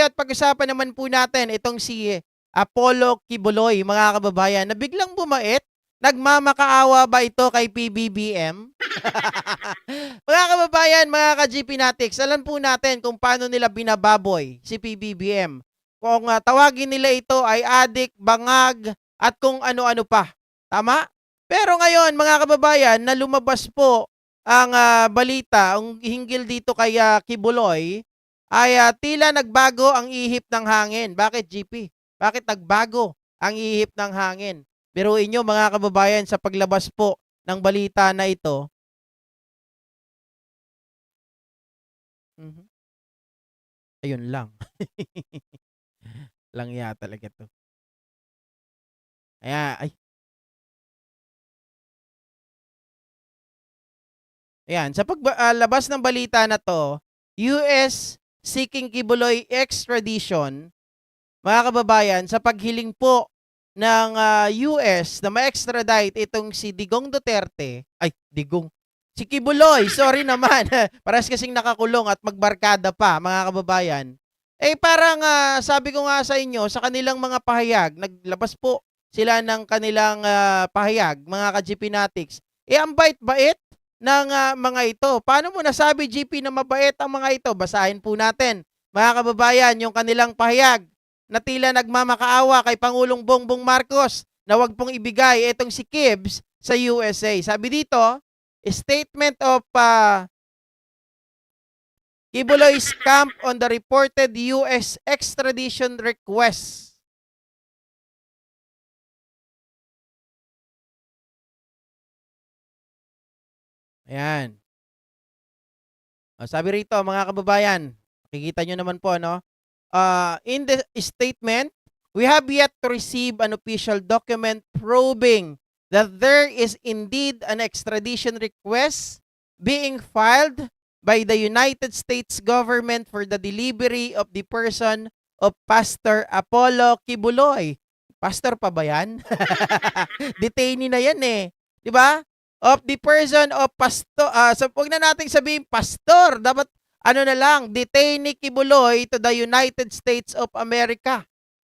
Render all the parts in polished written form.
tayo at pag-usapan naman po natin itong si Apollo Kibuloy, mga kababayan, na biglang bumait. Nagmamakaawa ba ito kay PBBM? Mga kababayan, mga ka-GPnatics, alam po natin kung paano nila binababoy si PBBM. Kung tawagin nila ito ay adik, bangag, at kung ano-ano pa. Tama? Pero ngayon, mga kababayan, na lumabas po ang balita, ang hinggil dito kay Kibuloy, ay tila nagbago ang ihip ng hangin. Bakit, GP? Bakit nagbago ang ihip ng hangin? Biruin nyo, mga kababayan, sa paglabas po ng balita na ito. Ayun lang. Lang ya talaga to. Ay. Ayan, sa paglabas ng balita na to, US seeking Kibuloy extradition, mga kababayan, sa paghiling po ng US na ma-extradite itong si Digong Duterte, si Kibuloy, sorry naman, parehas kasing nakakulong at magbarkada pa, mga kababayan. Parang sabi ko nga sa inyo, sa kanilang mga pahayag, naglabas po sila ng kanilang pahayag, mga ka-GPnatics. Ang bait-bait ng mga ito. Paano mo nasabi, GP, na mabait ang mga ito? Basahin po natin, mga kababayan, yung kanilang pahayag na tila nagmamakaawa kay Pangulong Bongbong Marcos na wag pong ibigay itong si Kibs sa USA. Sabi dito, statement of Kibuloy's camp on the reported US extradition request. Ayan. Sabi rito, mga kababayan, makikita nyo naman po, no? In the statement, we have yet to receive an official document probing that there is indeed an extradition request being filed by the United States government for the delivery of the person of Pastor Apollo Kibuloy. Pastor pa ba yan? Detainee na yan eh. Di ba? Of the person of pastor. So, huwag na nating sabihin pastor. Dapat ano na lang, detainee Kibuloy to the United States of America.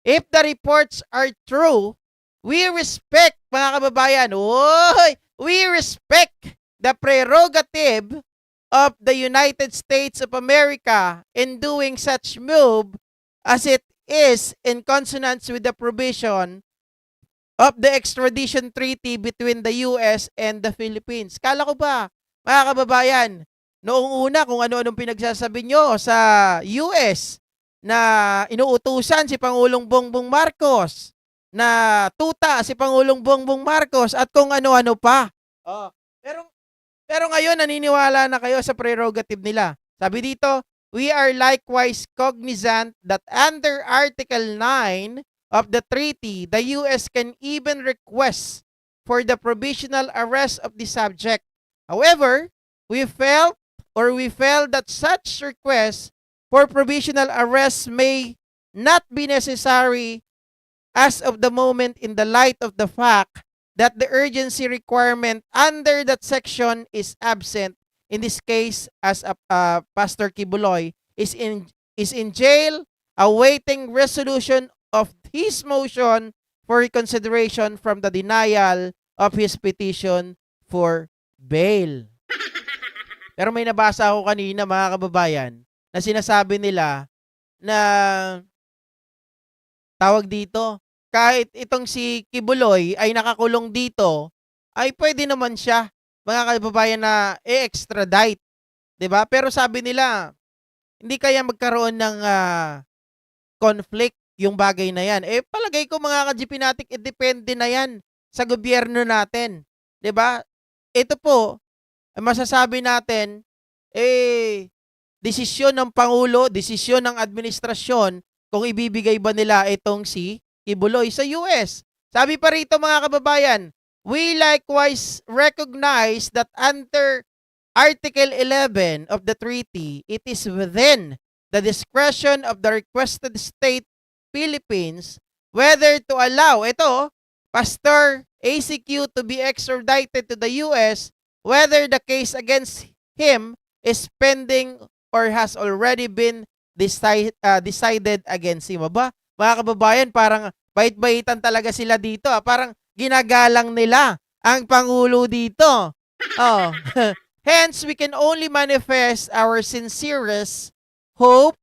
If the reports are true, we respect, mga kababayan, we respect the prerogative of the United States of America in doing such move as it is in consonance with the provision of the extradition treaty between the US and the Philippines. Kala ko ba, mga kababayan, noong una kung ano-anong pinagsasabi nyo sa US na inuutusan si Pangulong Bongbong Marcos, na tuta si Pangulong Bongbong Marcos at kung ano-ano pa. Pero ngayon naniniwala na kayo sa prerogative nila. Sabi dito, we are likewise cognizant that under Article 9 of the treaty, the US can even request for the provisional arrest of the subject. However, we felt that such requests for provisional arrest may not be necessary as of the moment in the light of the fact that the urgency requirement under that section is absent. In this case, as Pastor Kibuloy is in jail awaiting resolution of his motion for reconsideration from the denial of his petition for bail. Pero may nabasa ako kanina, mga kababayan, na sinasabi nila na tawag dito, kahit itong si Kibuloy ay nakakulong dito, ay pwede naman siya, mga kababayan, na i-extradite. 'Di ba? Pero sabi nila, hindi kaya magkaroon ng conflict yung bagay na yan. Palagay ko, mga ka-GPnatic, depende na yan sa gobyerno natin. 'Di ba? Ito po, masasabi natin, desisyon ng Pangulo, desisyon ng administrasyon kung ibibigay ba nila itong si Kibuloy sa US. Sabi pa rito, mga kababayan, we likewise recognize that under Article 11 of the treaty, it is within the discretion of the requested state, Philippines, whether to allow Pastor ACQ to be extradited to the US, whether the case against him is pending or has already been decided against him. Aba, mga kababayan, parang bait-baitan talaga sila dito. Parang ginagalang nila ang Pangulo dito. Oh. Hence, we can only manifest our sincerest hope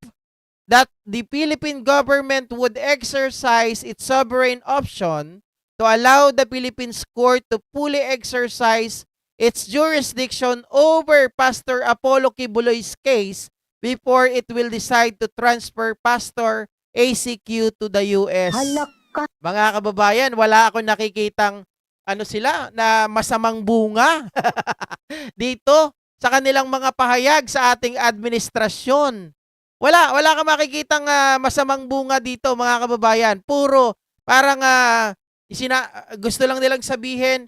that the Philippine government would exercise its sovereign option to allow the Philippines court to fully exercise its jurisdiction over Pastor Apollo Kibuloy's case before it will decide to transfer Pastor ACQ to the US. Mga kababayan, wala akong nakikitang sila na masamang bunga dito sa kanilang mga pahayag sa ating administrasyon. Wala kang makikitang masamang bunga dito, mga kababayan. Puro parang gusto lang nilang sabihin,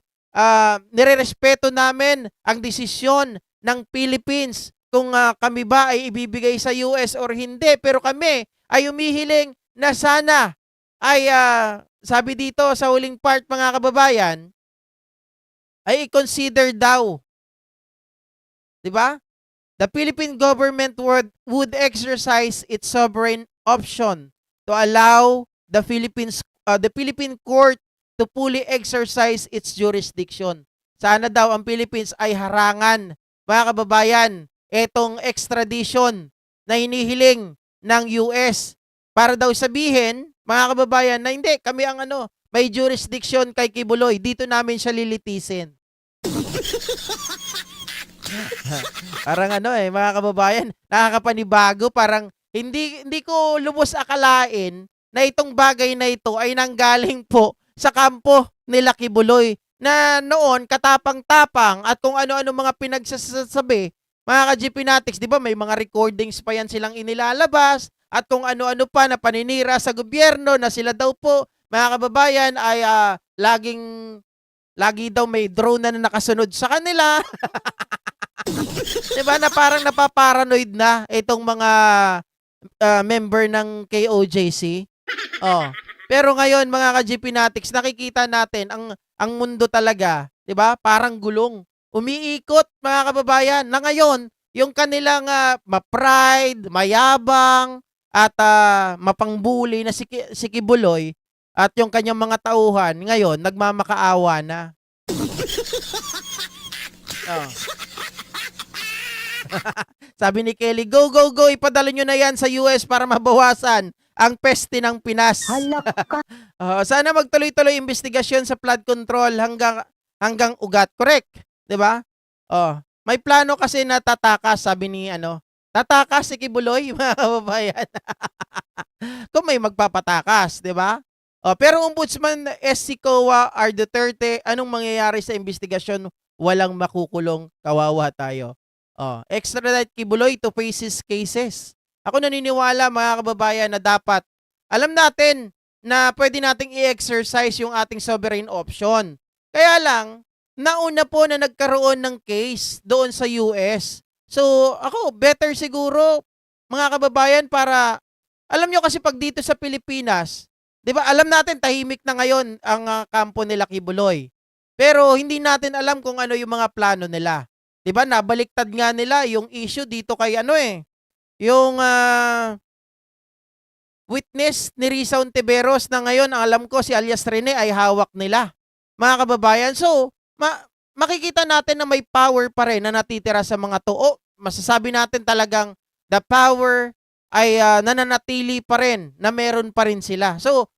nirerespeto namin ang desisyon ng Philippines kung kami ba ay ibibigay sa US or hindi. Pero kami ay humihiling na sana ay sabi dito sa huling part, mga kababayan, ay i-consider daw. 'Di ba? The Philippine government would exercise its sovereign option to allow the Philippine court to fully exercise its jurisdiction. Sana daw ang Philippines ay harangan, mga kababayan, etong extradition na hinihiling ng US para daw sabihin, mga kababayan, na hindi, kami ang may jurisdiction kay Kibuloy. Dito namin siya lilitisin. Parang mga kababayan, nakakapanibago, parang hindi ko lubos akalain na itong bagay na ito ay nanggaling po sa kampo nila Kibuloy na noon katapang-tapang at kung ano-ano mga pinagsasabi, mga ka-GP Natics, di ba may mga recordings pa yan silang inilalabas at kung ano-ano pa na paninira sa gobyerno na sila daw po, mga kababayan, ay lagi daw may drone na nakasunod sa kanila. Diba na parang napaparanoid na itong mga member ng KOJC. Oh. Pero ngayon, mga ka-GP Natics, nakikita natin ang mundo talaga, 'di ba? Parang gulong. Umiikot, mga kababayan. Na ngayon, yung kanilang ma-pride, mayabang at mapangbuli na si Kibuloy at yung kanyang mga tauhan ngayon nagmamakaawa na. Oh. Sabi ni Kelly, go, ipadala nyo na yan sa US para mabawasan ang peste ng Pinas. Sana magtuloy-tuloy investigasyon sa flood control hanggang ugat. Correct? 'Di ba? May plano kasi na tatakas, sabi ni tatakas si Kibuloy, mga kababayan. Kung may magpapatakas, 'di ba? Pero Ombudsman SC COA R. Duterte, anong mangyayari sa investigasyon? Walang makukulong, kawawa tayo. Extradite Kibuloy to face his cases. Ako naniniwala, mga kababayan, na dapat alam natin na pwede nating i-exercise yung ating sovereign option. Kaya lang, nauna po na nagkaroon ng case doon sa US. So, ako, better siguro, mga kababayan, para, alam nyo kasi pag dito sa Pilipinas, di ba, alam natin, tahimik na ngayon ang kampo nila Kibuloy. Pero hindi natin alam kung ano yung mga plano nila. Di ba, nabaliktad nga nila yung issue dito kay yung witness ni Risa Ontiveros na ngayon, ang alam ko si alias Rene ay hawak nila. Mga kababayan, so, makikita natin na may power pa rin na natitira sa mga to. Masasabi natin talagang the power ay nananatili pa rin, na meron pa rin sila. So,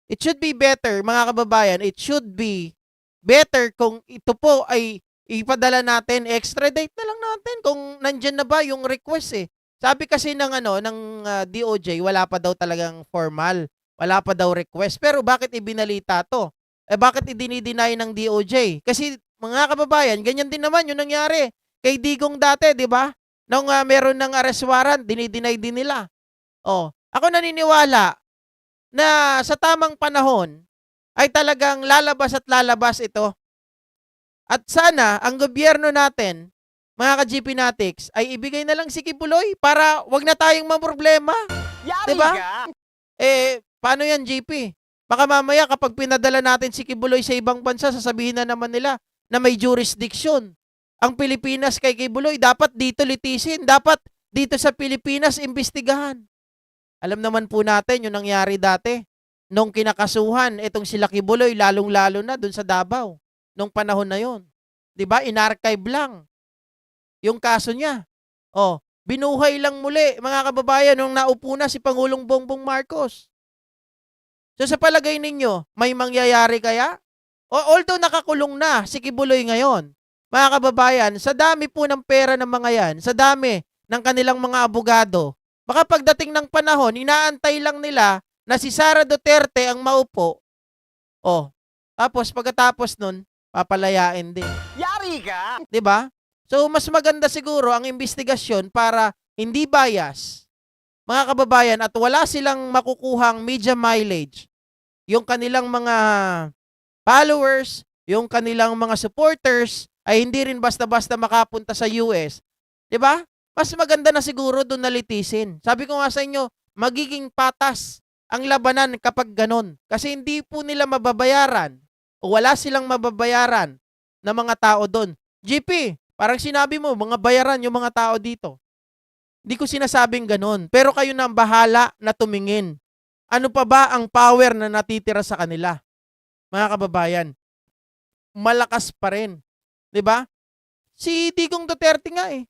it should be better, mga kababayan, it should be better kung ito po ay ipadala natin, extradite na lang natin kung nandyan na ba yung request eh. Sabi kasi ng DOJ, wala pa daw talagang formal, wala pa daw request. Pero bakit ibinalita to? Bakit idinideny ng DOJ? Kasi mga kababayan, ganyan din naman yung nangyari kay Digong dati, di ba? Nung meron ng arrest warrant, dinideny din nila. Ako naniniwala na sa tamang panahon ay talagang lalabas at lalabas ito. At sana ang gobyerno natin, mga ka-GP Natics, ay ibigay na lang si Kibuloy para wag na tayong mamroblema. Diba? Paano yan, GP? Baka mamaya kapag pinadala natin si Kibuloy sa ibang bansa, sasabihin na naman nila na may jurisdiction ang Pilipinas kay Kibuloy. Dapat dito litisin. Dapat dito sa Pilipinas imbestigahan. Alam naman po natin yung nangyari dati nung kinakasuhan itong sila Kibuloy, lalong-lalo na dun sa Davao nung panahon na yon. 'Di ba? In-archive lang yung kaso niya. Oh, binuhay lang muli mga kababayan nung naupo na si Pangulong Bongbong Marcos. So sa palagay ninyo, may mangyayari kaya? Although nakakulong na si Kibuloy ngayon, mga kababayan, sa dami po ng pera ng mga yan, sa dami ng kanilang mga abogado, baka pagdating ng panahon, inaantay lang nila na si Sara Duterte ang maupo. Oh, tapos pagkatapos nun, papalayain din. Yari ka! 'Di ba? So mas maganda siguro ang investigasyon para hindi bias, mga kababayan, at wala silang makukuhang media mileage. Yung kanilang mga followers, yung kanilang mga supporters ay hindi rin basta-basta makapunta sa US. 'Di ba? Mas maganda na siguro doon na litisin. Sabi ko nga sa inyo, magiging patas ang labanan kapag ganon. Kasi hindi po nila mababayaran o wala silang mababayaran na mga tao doon. GP, parang sinabi mo, mga bayaran yung mga tao dito. Hindi ko sinasabing ganon. Pero kayo na ang bahala na tumingin. Ano pa ba ang power na natitira sa kanila? Mga kababayan, malakas pa rin. 'Di ba? Si Digong Duterte nga eh.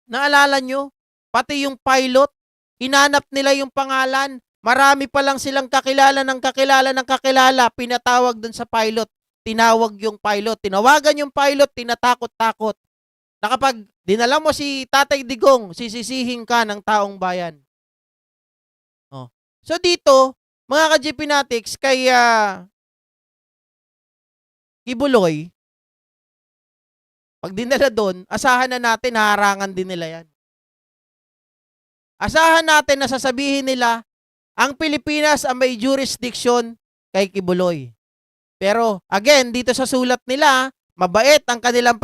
Naalala nyo? Pati yung pilot, hinanap nila yung pangalan. Marami pa lang silang kakilala ng kakilala ng kakilala. Pinatawag dun sa pilot. Tinawag yung pilot. Tinawagan yung pilot, tinatakot-takot. Na kapag dinala mo si Tatay Digong, sisisihin ka ng taong bayan. Oh. So dito, mga ka-GP Natics, kay Kibuloy, pag dinala doon, asahan na natin, haharangan din nila yan. Asahan natin na sasabihin nila, ang Pilipinas ang may jurisdiction kay Kibuloy. Pero, again, dito sa sulat nila, mabait ang kanilang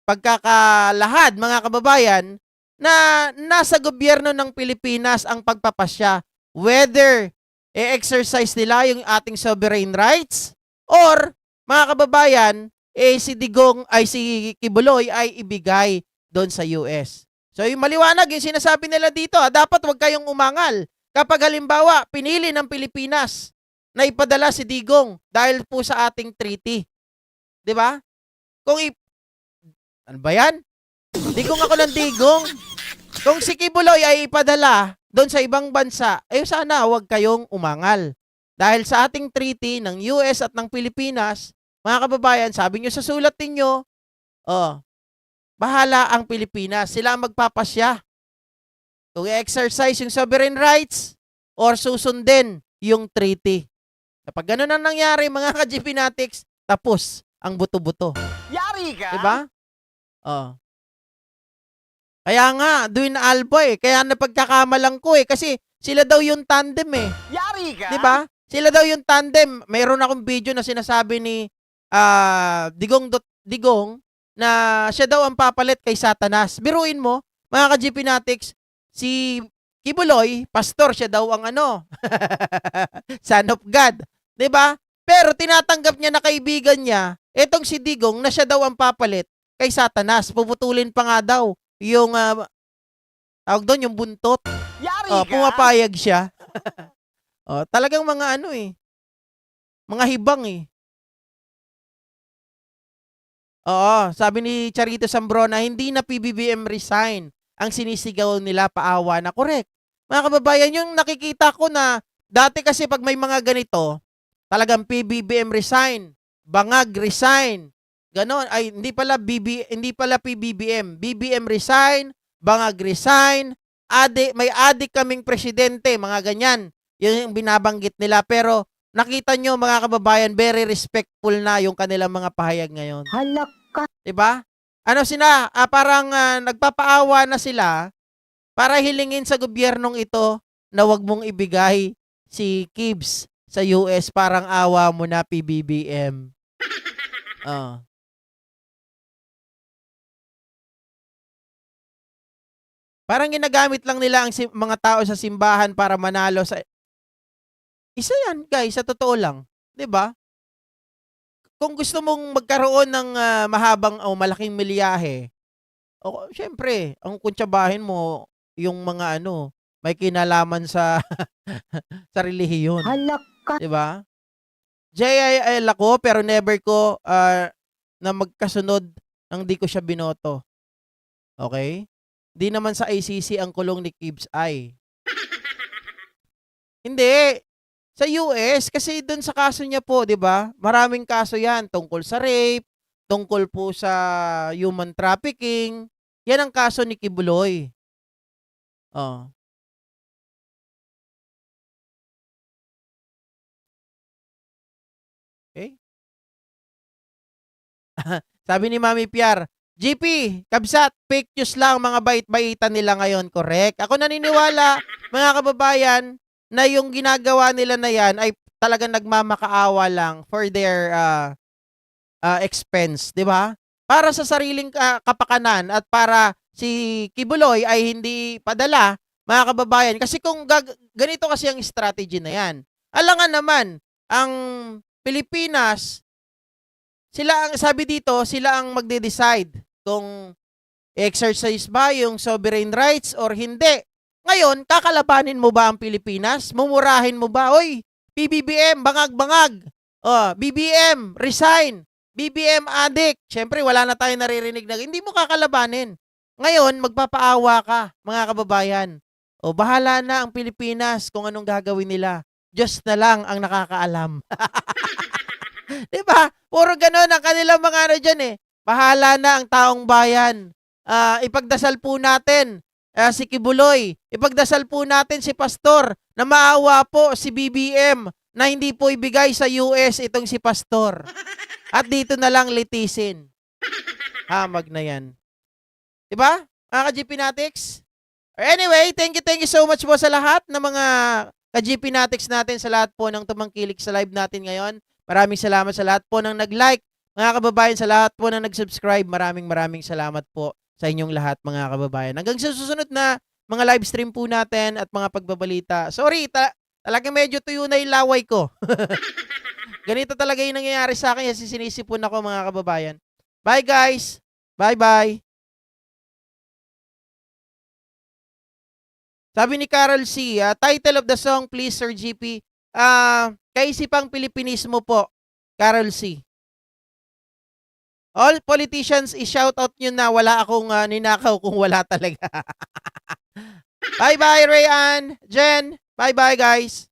pagkakalahad, mga kababayan, na nasa gobyerno ng Pilipinas ang pagpapasya. Whether i-exercise nila yung ating sovereign rights or, mga kababayan, si Digong ay si Kibuloy ay ibigay doon sa US. So yung maliwanag yung sinasabi nila dito, dapat wag kayong umangal kapag halimbawa pinili ng Pilipinas na ipadala si Digong dahil po sa ating treaty. 'Di ba? Ano ba yan? Digong ako ng Digong. Kung si Kibuloy ay ipadala doon sa ibang bansa, sana wag kayong umangal. Dahil sa ating treaty ng US at ng Pilipinas, mga kababayan, sabi nyo sa sulat ninyo, bahala ang Pilipinas. Sila ang magpapasya. Kung i-exercise yung sovereign rights or susundin yung treaty. Kapag ganun ang nangyari, mga ka-GP Natics, tapos ang buto-buto. Yari ka! Diba? Kaya nga, doon na Alba Kaya napagkakamalang ko kasi sila daw yung tandem Yari ka! Diba? Sila daw yung tandem. Mayroon akong video na sinasabi ni Digong na siya daw ang papalit kay Satanas. Biruin mo, mga ka-GP Natics, si Kibuloy, pastor, siya daw ang son of God. 'Di ba? Pero tinatanggap niya na kaibigan niya, etong si Digong, na siya daw ang papalit kay Satanas. Puputulin pa nga daw yung, tawag doon, yung buntot. Yari ka! Pumapayag siya. Talagang mga mga hibang Oo, sabi ni Charito Sambrona, hindi na PBBM resign ang sinisigaw nila, paawa na. Correct. Mga kababayan, yung nakikita ko na dati kasi pag may mga ganito, talagang PBBM resign, Bangag resign, ganon. Ay, hindi pala PBBM. BBM resign, Bangag resign, may adik kaming presidente, mga ganyan. Yun yung binabanggit nila. Pero nakita nyo, mga kababayan, very respectful na yung kanilang mga pahayag ngayon. Halak ka! Diba? Parang nagpapaawa na sila para hilingin sa gobyernong ito na wag mong ibigay si Kibs sa US, parang awa mo na, PBBM. Parang ginagamit lang nila ang mga tao sa simbahan para manalo sa... Isa yan, guys, sa totoo lang. 'Di ba? Kung gusto mong magkaroon ng mahabang o malaking milyahe, O, syempre, ang kuntsabahin mo, yung mga ano, may kinalaman sa sa relihiyon. Halaka. Di ba? JIL ako, pero never ko na magkasunod nang di ko siya binoto. Okay? Di naman sa ICC ang kulong ni Kibs ay. Hindi. Sa US, kasi doon sa kaso niya po, di ba? Maraming kaso yan tungkol sa rape, tungkol po sa human trafficking. Yan ang kaso ni Kibuloy. Oh. Okay? Sabi ni Mami Piar, GP, kabsat, fake news lang, mga bait-baitan nila ngayon. Correct. Ako naniniwala, mga kababayan, na yung ginagawa nila na yan ay talagang nagmamakaawa lang for their expense, di ba? Para sa sariling kapakanan at para si Kibuloy ay hindi padala, mga kababayan. Kasi kung ganito kasi ang strategy na yan. Alangan naman, ang Pilipinas, sila ang, sabi dito, sila ang magde-decide kung exercise ba yung sovereign rights or hindi. Ngayon, kakalabanin mo ba ang Pilipinas? Mumurahin mo ba? Oy, PBBM, bangag-bangag. Oh, BBM, resign. BBM addict. Siyempre, wala na tayo naririnig na hindi mo kakalabanin. Ngayon, magpapaawa ka, mga kababayan. O, bahala na ang Pilipinas kung anong gagawin nila. Diyos na lang ang nakakaalam. Diba? Puro ganon ang kanilang mga ano dyan eh. Bahala na ang taong bayan. Ipagdasal po natin si Kibuloy. Ipagdasal po natin si Pastor na maawa po si BBM na hindi po ibigay sa US itong si Pastor. At dito na lang litisin. Hamag na yan. Diba? Mga ka-GP Natics? Anyway, thank you so much po sa lahat ng mga ka-GP Natics natin, sa lahat po ng tumangkilik sa live natin ngayon. Maraming salamat sa lahat po ng nag-like. Mga kababayan, sa lahat po ng nag-subscribe, maraming salamat po sa inyong lahat, mga kababayan. Hanggang sa susunod na mga live stream po natin at mga pagbabalita. Sorry, talagang medyo tuyo na yung laway ko. Ganito talaga yung nangyayari sa akin kasi sinisipon ako, mga kababayan. Bye guys! Bye-bye! Sabi ni Carol C, title of the song please Sir GP. Kaisipang Pilipinismo po, Carol C. All politicians, i-shoutout nyo na wala akong ninakaw kung wala talaga. Bye-bye, Rayan, Jen. Bye-bye, guys.